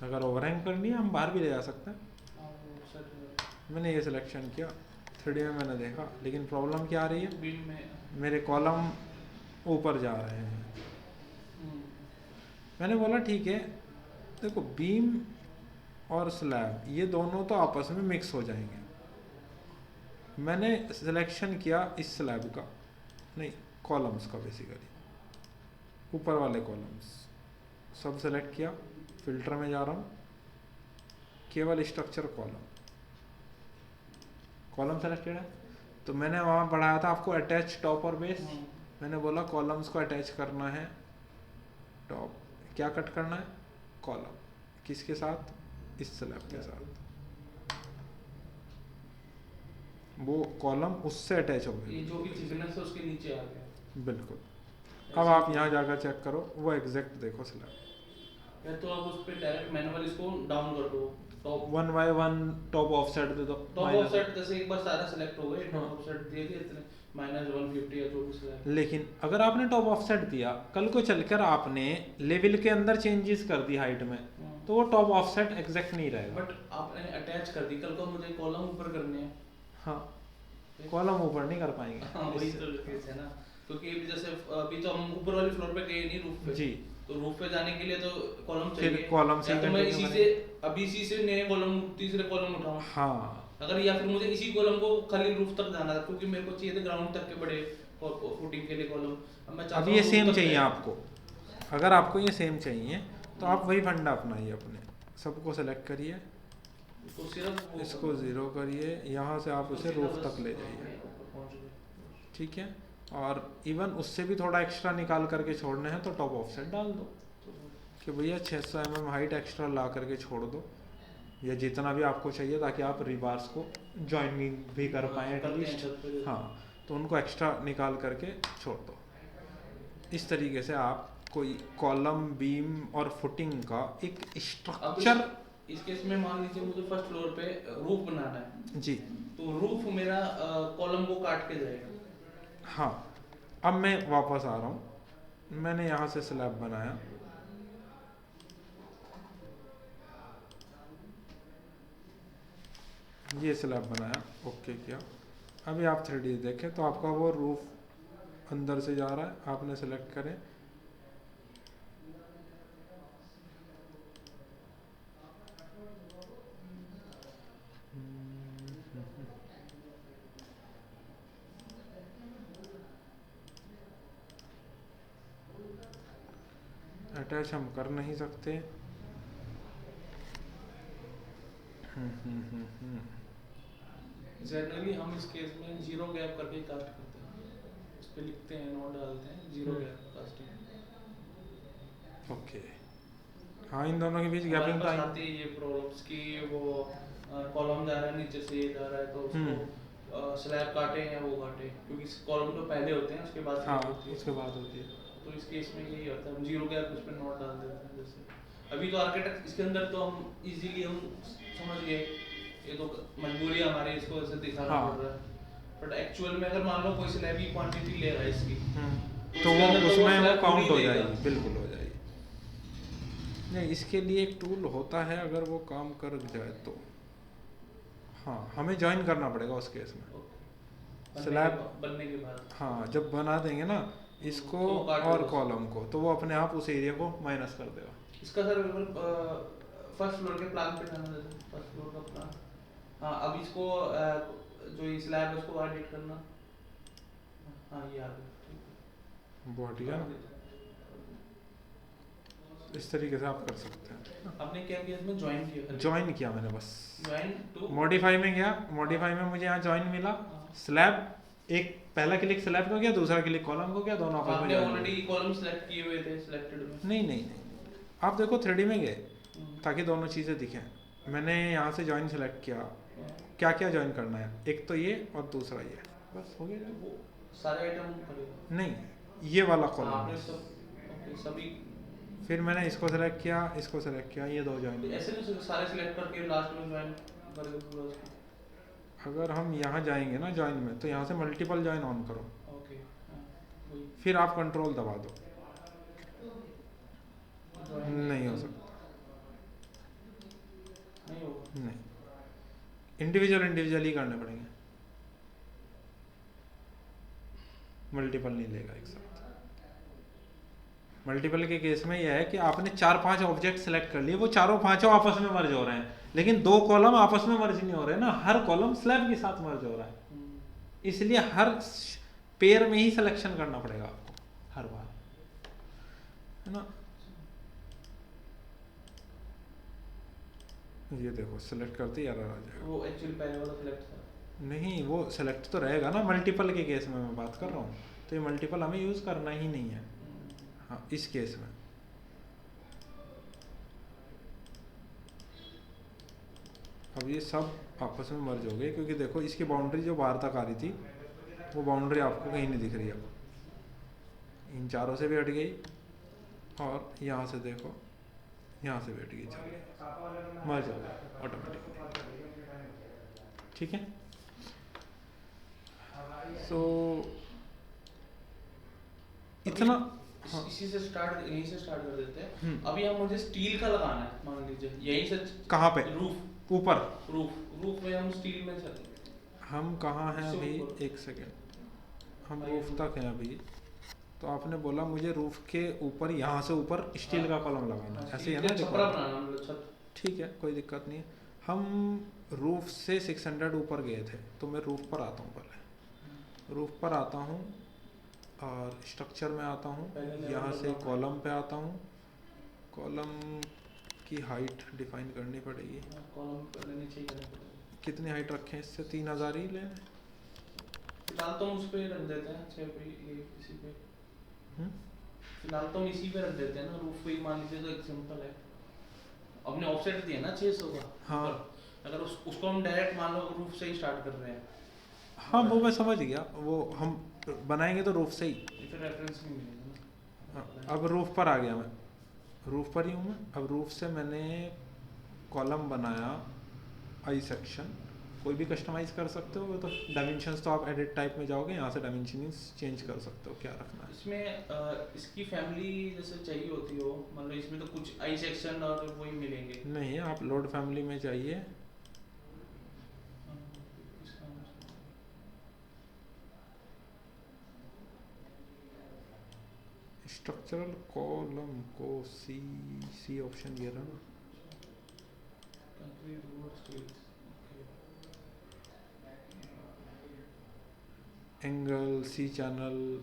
अगर ओवरहैंग करनी है हम बाहर भी ले जा सकते हैं। मैंने ये सिलेक्शन किया, 3D में मैंने देखा, लेकिन प्रॉब्लम क्या आ रही है, बीम में मेरे कॉलम ऊपर जा रहे हैं। मैंने बोला ठीक है, देखो बीम और स्लैब ये दोनों तो आपस में मिक्स हो जाएंगे। मैंने सिलेक्शन किया इस स्लैब का, नहीं कॉलम्स का, बेसिकली ऊपर वाले कॉलम्स सब सेलेक्ट किया। फिल्टर में जा रहा हूँ, केवल स्ट्रक्चर कॉलम सेलेक्टेड है। तो मैंने वहाँ बढ़ाया था आपको अटैच टॉप और बेस। मैंने बोला कॉलम्स को अटैच करना है टॉप, क्या कट करना है, कॉलम, किसके साथ, इस स्लैब के साथ। वो कॉलम उससे अटैच हो गया, ये जो भी थिकनेस है उसके नीचे आ गया। बिल्कुल। अब आप यहाँ जाकर चेक करो, वो एग्जैक्ट देखो स्लैब। या तो आप उस पे डायरेक्ट मैनुअल इसको डाउन कर दो, टॉप 1 by 1 टॉप ऑफसेट दे दो। टॉप ऑफसेट जैसे एक बार सारा सिलेक्ट हो गए, टॉप ऑफसेट दे दिए इतने -150 या जो भी सिलेक्ट। लेकिन अगर आपने टॉप ऑफसेट दिया, कल को चलकर आपने लेवल के अंदर चेंजेस कर दी हाइट में, तो वो टॉप ऑफसेट एग्जैक्ट नहीं रहेगा। बट आपने अटैच कर दी, कल को मुझे कॉलम ऊपर करने हैं। हाँ, कॉलम ऊपर नहीं कर पाएंगे। हाँ वही तो केस है ना, क्योंकि जैसे अभी तो हम ऊपर वाली फ्लोर पे गए नहीं, रूफ पे जी, तो रूफ पे जाने के लिए तो कॉलम फिर चाहिए। कॉलम से या तो मैं continue इसी से अभी इसी से नए कॉलम, तीसरे कॉलम उठाऊं। हाँ, अगर या फिर मुझे इसी कॉलम को खाली रूफ तक जाना था, क्योंकि मेरे को चाहिए थे ग्राउंड तक के बड़े फुटिंग के लिए कॉलम। अब मैं चाहता अब हूं ये roof सेम तक चाहिए जाए। आपको। अगर आपको ये सेम चाहिए तो आप वही फंडा अपनाइए अपने, सबको सेलेक्ट करिए, तो सिर्फ वो इसको 0 करिए, यहाँ से आप उसे रूफ तक ले जाइए, ठीक है। और इवन उससे भी थोड़ा एक्स्ट्रा निकाल करके छोड़ना है तो टॉप ऑफसेट डाल दो कि भैया 600 mm हाइट एक्स्ट्रा ला करके छोड़ दो, या जितना भी आपको चाहिए, ताकि आप रिबार्स को ज्वाइनिंग भी कर पाएँ एटलीस्ट। हाँ, तो उनको एक्स्ट्रा निकाल करके छोड़ दो। इस तरीके से आप कोई कॉलम, बीम और फुटिंग का एक स्ट्रक्चर। इस केस में मान लीजिए मुझे फर्स्ट फ्लोर पे रूफ बनाना है जी, तो रूफ मेरा कॉलम को काट के जाएगा। हाँ, अब मैं वापस आ रहा हूँ, मैंने यहाँ से स्लैब बनाया, ये स्लैब बनाया, ओके किया। अभी आप 3D देखें तो आपका वो रूफ अंदर से जा रहा है, आपने सेलेक्ट करें, अटैच हम कर नहीं सकते। जनरली हम इस केस में जीरो गैप करके कास्ट करते हैं, उस पे लिखते हैं, नोट डालते हैं, जीरो गैप कास्टिंग। ओके, हाँ, इन दोनों के बीच हमारे गैपिंग पास टाइम। आती है ये प्रॉब्लम्स कि वो कॉलम जा रहा है नीचे से, ये जा रहा है तो उसको स्लैब काटे या वो काटे, क्योंकि कॉलम तो पहले होते हैं उसके बाद हाँ, होती है। उसके बाद होती है। तो इस केस में यही होता है, हम जीरो गैप उस पे नोट डाल देते हैं। जैसे अभी तो आर्किटेक्ट इसके अंदर तो हम इजीली हम समझ गए, ये तो मजबूरी हमारी, इसको ऐसे दिखाना हाँ। पड़ रहा है। बट एक्चुअल में अगर मान लो कोई स्लैब की क्वांटिटी ले रहा है इसकी, तो वो उसमें वो काउंट हो जाएगी, जाएगी, बिल्कुल हो जाएगी। नहीं, इसके लिए एक टूल होता है, अगर वो काम कर जाए तो हाँ, हमें ज्वाइन करना पड़ेगा उस केस में। स्लैब बनने के बाद, हाँ, जब बना देंगे ना इसको तो और कॉलम को, तो वो अपने आप उस एरिया को माइनस कर देगा। इसका सर फर्स्ट फ्लोर के प्लान पे जाना है, फर्स्ट फ्लोर का प्लान। हाँ, अब इसको जो ये स्लैब है उसको एडिट करना। हाँ, ये आ गया, बहुत ठीक है ना, इस तरीके से आप कर सकते हैं। आपने क्या किया इसमें, ज्वाइन किया? ज्वाइन किया मैंने, बस ज्वाइन टू मॉडिफाई में गया, मॉडिफाई में मुझे यहाँ ज्वाइन मिला, स्लैब, एक पहला क्लिक स्लैब को किया, दूसरा क्लिक कॉलम को किया, दोनों आपस में आपने join हो ऑलरेडी गए। कॉलम सेलेक्ट किए हुए थे सिलेक्टेड में? नहीं नहीं नहीं, आप देखो 3D में गए ताकि दोनों चीज़ें दिखें। मैंने यहाँ से ज्वाइन सेलेक्ट किया, क्या क्या ज्वाइन करना है, एक तो ये और दूसरा ये, बस हो गया। सारे आइटम करेगा। नहीं, ये वाला हाँ, कॉलम आपने है। सब ओके सभी। फिर मैंने इसको सेलेक्ट किया, इसको सेलेक्ट किया, ये 2 ज्वाइन तो हुए। ऐसे नहीं सारे सिलेक्ट करके लास्ट में ज्वाइन करेगा पूरा उसको। अगर हम यहाँ जाएंगे ना ज्वाइन में, तो यहाँ से मल्टीपल ज्वाइन ऑन करो, ओके हाँ वही फिर आप कंट्रोल दबा दो, ज्वाइन नहीं हो सकता। नहीं होगा। नहीं, इंडिविजुअल ही करने पड़ेंगे, मल्टीपल नहीं लेगा एक साथ। मल्टीपल के केस में यह है कि आपने 4-5 ऑब्जेक्ट सेलेक्ट कर लिए, वो चारों पांचों आपस में मर्ज हो रहे हैं, लेकिन 2 कॉलम आपस में मर्ज नहीं हो रहे ना, हर कॉलम स्लैब के साथ मर्ज हो रहा है। इसलिए हर पेयर में ही सिलेक्शन करना पड़ेगा आपको हर बार, है ना। ये देखो सिलेक्ट करते ही एरर आ जाएगा। वो एक्चुअली पहले वाला सिलेक्ट था। नहीं, वो सेलेक्ट तो रहेगा ना, मल्टीपल के केस में मैं बात कर रहा हूँ, तो ये मल्टीपल हमें यूज़ करना ही नहीं है। हाँ, इस केस में अब ये सब आपस में मर्ज हो गए, क्योंकि देखो इसकी बाउंड्री जो बाहर तक आ रही थी, वो बाउंड्री आपको कहीं नहीं दिख रही। अब इन चारों से भी हट गई, और यहाँ से देखो, यहाँ से भी हट गई, चल मर्ज हो गया ऑटोमेटिकली। ठीक है, सो इतना। हाँ, इसी से स्टार्ट, यहीं से स्टार्ट कर देते हैं। अभी हम मुझे स्टील का लगाना है, मान लीजिए यहीं से। कहाँ पे? रूफ। ऊपर रूफ में हम स्टील में चले। हम कहाँ हैं अभी? ऊपर। एक सेकेंड, हम रूफ तक हैं अभी। तो आपने बोला मुझे रूफ के ऊपर, यहाँ से ऊपर स्टील का कॉलम लगाना है, ऐसे ही है ना? छपरा बनाना, मतलब छत। ठीक है, कोई दिक्कत नहीं है। हम रूफ से 600 ऊपर गए थे, तो मैं रूफ पर आता हूँ। पहले रूफ पर आता हूँ और स्ट्रक्चर में आता हूँ, यहाँ से कॉलम पे आता हूँ। कॉलम की हाइट डिफाइन करनी पड़ेगी। कॉलम पहले नीचे ही करना पड़ेगा। कितनी हाइट रखें इससे? 3000 ही लें। फिलहाल तो हम उस पे रख देते हैं 6 पे, ये इसी पे। फिलहाल तो हम इसी पे रख देते हैं ना, रूफ पे ही मान लीजिए। तो एक सिंपल है, हमने ऑफसेट दिया ना 600 का। हाँ, अगर उसको हम डायरेक्ट मान लो रूफ से ही स्टार्ट कर रहे हैं। हाँ वो मैं समझ गया, वो हम बनाएंगे तो रूफ से ही। फिर रेफरेंस नहीं मिलेगा ना। अब रूफ पर आ गया मैं, रूफ पर ही हूँ मैं। अब रूफ से मैंने कॉलम बनाया, आई सेक्शन। कोई भी कस्टमाइज कर सकते हो, तो डायमेंशंस तो आप एडिट टाइप में जाओगे, यहाँ से डायमेंशन चेंज कर सकते हो, क्या रखना है इसमें। इसकी फैमिली जैसे चाहिए होती हो, मतलब इसमें तो कुछ आई सेक्शन और वही मिलेंगे। नहीं। आप लोड फैमिली में जाइए, स्ट्रक्चरल कॉलम को सी ऑप्शन दिया था ना। एंगल, सी चैनल,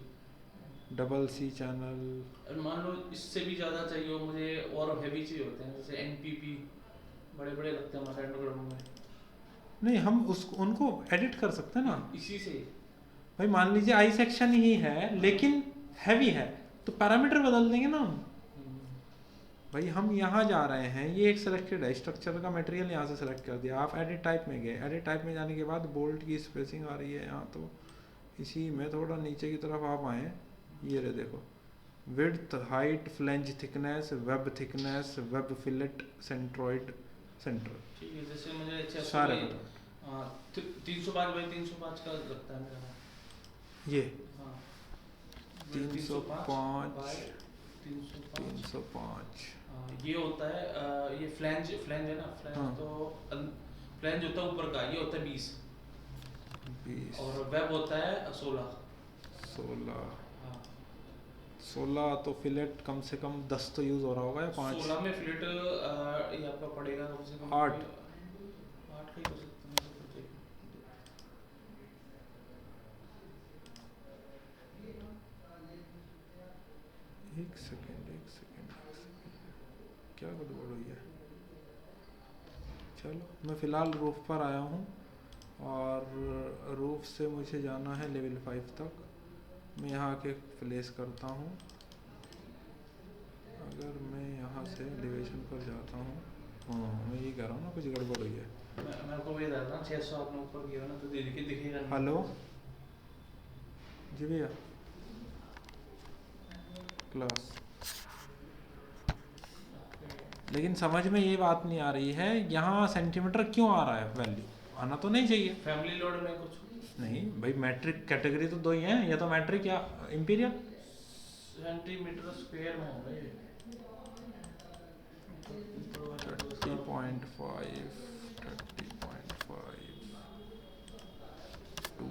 डबल सी चैनल। मान लो इससे भी ज़्यादा चाहिए हो मुझे, और हैवी चाहिए होते हैं, जैसे एनपीपी बड़े बड़े लगते हैं हमारे एंड्रॉइड में। नहीं, हम उसको उनको एडिट कर सकते हैं ना इसी से। भाई। मान लीजिए आई सेक्शन ही है लेकिन हैवी है, तो पैरामीटर बदल देंगे ना हम। भाई हम यहाँ जा रहे हैं, ये एक सिलेक्टेड है, स्ट्रक्चर का मटेरियल यहाँ से सेलेक्ट कर दिया। आप एडिट टाइप में गए, एडिट टाइप में जाने के बाद बोल्ट की स्पेसिंग आ रही है यहाँ, तो इसी में थोड़ा नीचे की तरफ आप आए, ये रहे देखो, width, height, flange thickness, web thickness, web fillet, centroid, centre. ठीक है, जैसे मुझे सारे 305 बाई 305 का लगता है मेरा। ये हाँ 305 305 ये होता है। ये फ्लैंज है ना, फ्लैंज। हाँ। तो फ्लैंज होता है ऊपर का, ये होता है 20 और वेब होता है 16। 16 तो फिलेट कम से कम 10 तो यूज हो रहा होगा, या 5? 16 में फिलेट ये आपका पड़ेगा कम से कम 8 का ही हो सकता है। एक सेकेंड, क्या गड़बड़ हुई है? चलो, मैं फ़िलहाल रूफ पर आया हूँ, और रूफ से मुझे जाना है लेवल 5 तक। मैं यहाँ आके प्लेस करता हूँ। अगर मैं यहाँ से एलिवेशन पर जाता हूँ, हाँ मैं ये कह रहा हूँ ना, कुछ गड़बड़ हुई है। मेरे को ये था ना 600 आपने ऊपर किया ना, तो दिखेगा। हेलो, जी भैया क्लास। लेकिन समझ में ये बात नहीं आ रही है यहाँ सेंटीमीटर क्यों आ रहा है, वैल्यू आना तो नहीं चाहिए। फैमिली लोड में कुछ नहीं भाई, मैट्रिक कैटेगरी तो दो ही हैं, या तो मैट्रिक या इंपीरियल। सेंटीमीटर स्क्वायर में होगा ये। 30.5 30.5 2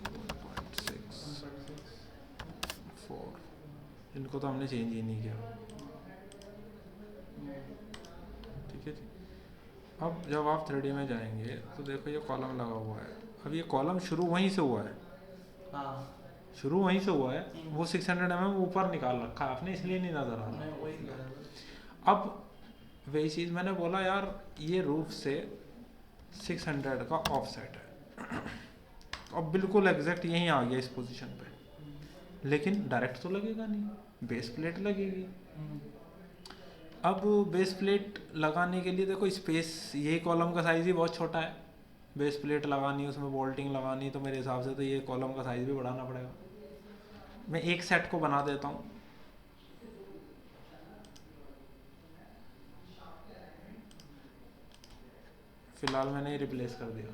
1.6 4, इनको तो हमने चेंज ही नहीं किया। ठीक है जी। अब जब आप 3D में जाएंगे तो देखो ये कॉलम लगा हुआ है, अब ये कॉलम शुरू वहीं से हुआ है, हाँ शुरू वहीं से हुआ है। वो 600 mm ऊपर निकाल रखा है आपने, इसलिए नहीं नज़र आ मैं रहा। वही कह रहा था। अब वही चीज़ मैंने बोला यार, ये रूफ से 600 का ऑफसेट है, अब बिल्कुल एग्जैक्ट यहीं आ गया इस पोजीशन पे, लेकिन डायरेक्ट तो लगेगा नहीं, बेस प्लेट लगेगी। अब बेस प्लेट लगाने के लिए देखो स्पेस, यही कॉलम का साइज़ ही बहुत छोटा है, बेस प्लेट लगानी उसमें बोल्टिंग लगानी, तो मेरे हिसाब से तो ये कॉलम का साइज़ भी बढ़ाना पड़ेगा। मैं एक सेट को बना देता हूँ। फिलहाल मैंने रिप्लेस कर दिया।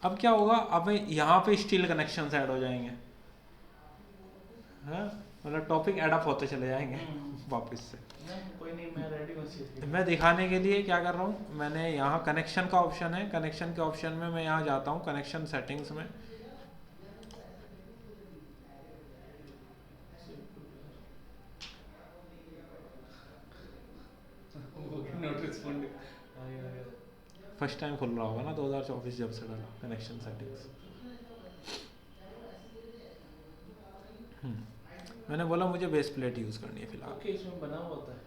अब क्या होगा, अब यहाँ पे स्टील कनेक्शन ऐड हो जाएंगे, हाँ मतलब टॉपिक एडअप होते चले जाएंगे वापस से। कोई नहीं, मैं रेडी हूँ। मैं दिखाने के लिए क्या कर रहा हूँ, मैंने यहाँ कनेक्शन का ऑप्शन है, कनेक्शन के ऑप्शन में मैं यहाँ जाता हूँ कनेक्शन सेटिंग्स में। Not respond. फर्स्ट टाइम खुल रहा होगा ना 2024 जब से डाला कनेक्शन सेटिंग्स। मैंने बोला मुझे बेस प्लेट यूज़ करनी है फिलहाल। ओके, इसमें बना हुआ होता है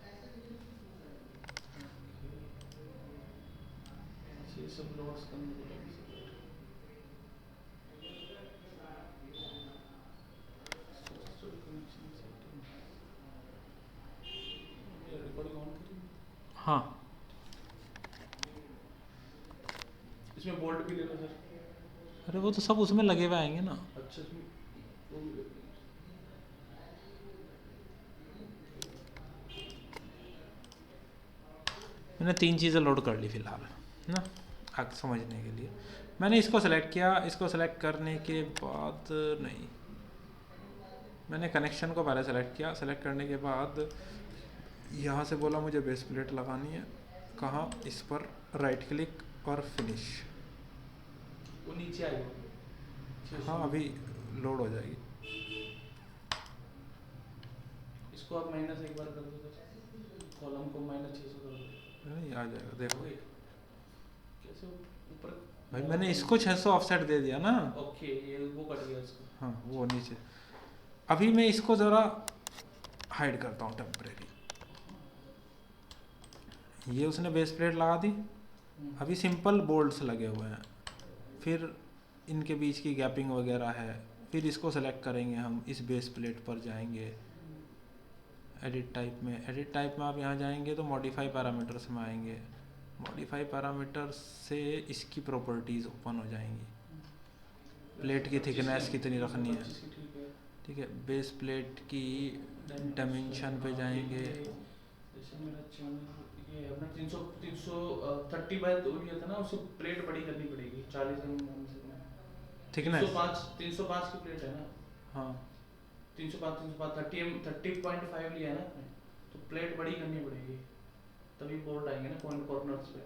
ये सब लोड्स करने के लिए। रिकॉर्डिंग ऑन करिए। हाँ इसमें बोल्ट भी ले लो सर। अरे वो तो सब उसमें लगे हुए आएंगे ना। अच्छा, इसमें वो भी ले लो। मैंने 3 चीज़ें लोड कर ली फिलहाल ना, आगे समझने के लिए। मैंने इसको सेलेक्ट किया, इसको सेलेक्ट करने के बाद नहीं, मैंने कनेक्शन को पहले सेलेक्ट किया, सेलेक्ट करने के बाद यहाँ से बोला मुझे बेस प्लेट लगानी है, कहाँ, इस पर राइट क्लिक और फिनिश। वो नीचे आएगा। हाँ अभी लोड हो जाएगी। इसको आप माइनस एक बार कर दो सर, कॉलम को -600 कर दो। नहीं आ जाएगा, देखो कैसे ऊपर। भाई मैंने इसको 600 ऑफसेट दे दिया ना। ओके, ये वो कट गया इसका। हाँ वो नीचे। अभी मैं इसको ज़रा हाइड करता हूँ टेम्परेरी। ये उसने बेस प्लेट लगा दी, अभी सिंपल बोल्ट्स लगे हुए हैं, फिर इनके बीच की गैपिंग वगैरह है, फिर इसको सेलेक्ट करेंगे हम, इस बेस प्लेट पर जाएंगे एडिट टाइप में। एडिट टाइप में आप यहाँ जाएंगे तो मॉडिफाई पैरामीटर्स में आएंगे, मॉडिफाई पैरामीटर्स से इसकी प्रॉपर्टीज़ ओपन हो जाएंगी, प्लेट की थिकनेस कितनी रखनी है, ठीक है। बेस प्लेट की डायमेंशन पे जाएंगे। जैसे मेरा ये अपना 330 बाय 2 लिया था ना, उससे प्लेट बड़ी करनी पड़ेगी 40 mm से। थिकनेस 305 की प्लेट है ना। हाँ 305 30.5 लिया है ना आपने, तो प्लेट बड़ी करनी पड़ेगी, तभी बोल्ट आएंगे ना पॉइंट कॉर्नर्स पे।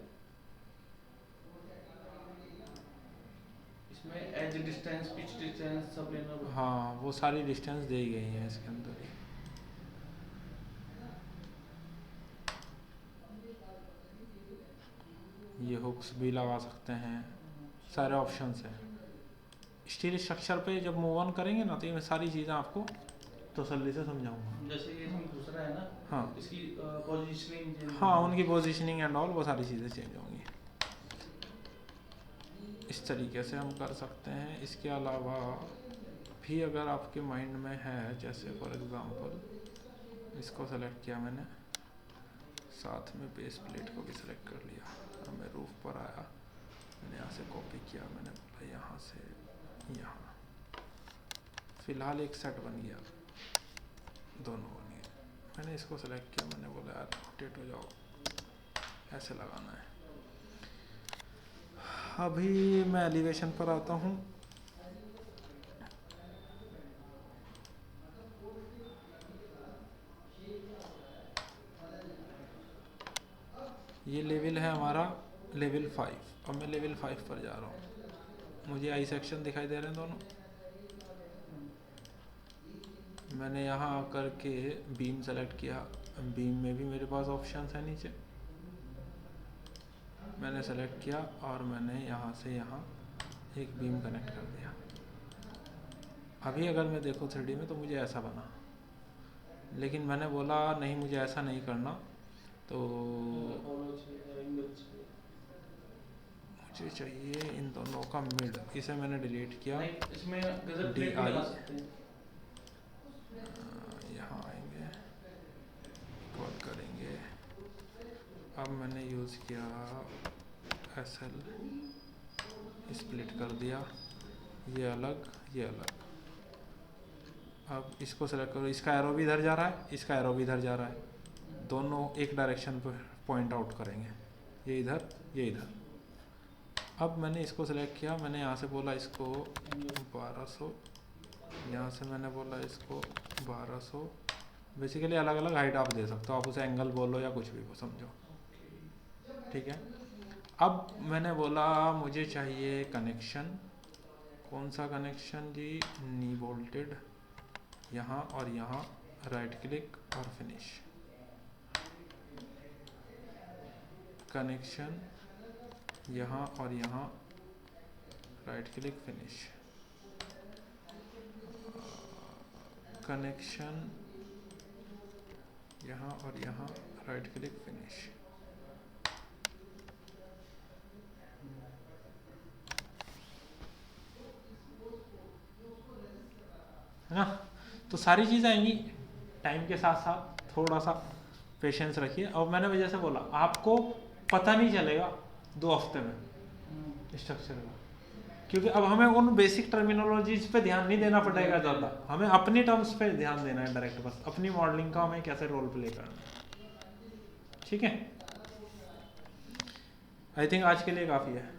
इसमें एज डिस्टेंस, पिच डिस्टेंस सब लेना पड़ेगा। हाँ वो सारी डिस्टेंस दे ही गई है इसके अंदर ही। ये हुक्स भी लगा सकते हैं, सारे ऑप्शंस हैं। स्टील स्ट्रक्चर पे जब मूव ऑन करेंगे ना तो ये सारी चीज़ें आपको तसल्ली से समझाऊंगा। जैसे ये इसमें दूसरा है ना, हाँ इसकी पोजीशनिंग, हाँ उनकी पोजीशनिंग एंड ऑल वो सारी चीज़ें चेंज होंगी। इस तरीके से हम कर सकते हैं। इसके अलावा भी अगर आपके माइंड में है, जैसे फॉर एग्ज़ाम्पल इसको सेलेक्ट किया मैंने, साथ में बेस प्लेट को भी सिलेक्ट कर लिया, अब मैं रूफ पर आया, मैंने यहाँ से कॉपी किया, मैंने बोला यहाँ से यहाँ फ़िलहाल एक सेट बन गया, दोनों बन गए। मैंने इसको सेलेक्ट किया, मैंने बोला यार रोटेट हो जाओ, ऐसे लगाना है। अभी मैं एलिवेशन पर आता हूँ। ये लेवल है हमारा लेवल 5। अब मैं लेवल 5 पर जा रहा हूँ। मुझे आई सेक्शन दिखाई दे रहे हैं दोनों। मैंने यहाँ आकर के बीम सेलेक्ट किया। बीम में भी मेरे पास ऑप्शंस है नीचे, मैंने सेलेक्ट किया और मैंने यहाँ से यहाँ एक बीम कनेक्ट कर दिया। अभी अगर मैं देखूँ 3D में तो मुझे ऐसा बना, लेकिन मैंने बोला नहीं मुझे ऐसा नहीं करना, तो मुझे चाहिए इन दोनों का मिड। इसे मैंने डिलीट किया। इसमें गजर प्लेट भी लगा सकते हैं। यहाँ आएंगे, कॉल करेंगे। अब मैंने यूज़ किया SL, स्प्लिट कर दिया, ये अलग ये अलग। अब इसको सेलेक्ट करो, इसका एरो भी इधर जा रहा है, इसका एरो भी इधर जा रहा है, दोनों एक डायरेक्शन पर पॉइंट आउट करेंगे, ये इधर ये इधर। अब मैंने इसको सेलेक्ट किया, मैंने यहाँ से बोला इसको 1200, यहाँ से मैंने बोला इसको 1200। बेसिकली अलग अलग हाइट आप दे सकते हो, आप उसे एंगल बोलो या कुछ भी समझो, ठीक है। अब मैंने बोला मुझे चाहिए कनेक्शन, कौन सा कनेक्शन जी, नी बोल्टेड, यहाँ और यहाँ, राइट क्लिक और फिनिश। कनेक्शन यहाँ और यहाँ, राइट क्लिक फिनिश। कनेक्शन यहाँ और यहाँ, राइट क्लिक फिनिश। है ना। तो सारी चीज़ें आएंगी टाइम के साथ साथ, थोड़ा सा पेशेंस रखिए। और मैंने जैसे बोला आपको पता नहीं चलेगा 2 हफ्ते में स्ट्रक्चर का, क्योंकि अब हमें उन बेसिक टर्मिनोलॉजीज पे ध्यान नहीं देना पड़ेगा ज़्यादा, हमें अपनी टर्म्स पे ध्यान देना है डायरेक्ट, बस अपनी मॉडलिंग का हमें कैसे रोल प्ले करना है, ठीक है। आई थिंक आज के लिए काफ़ी है।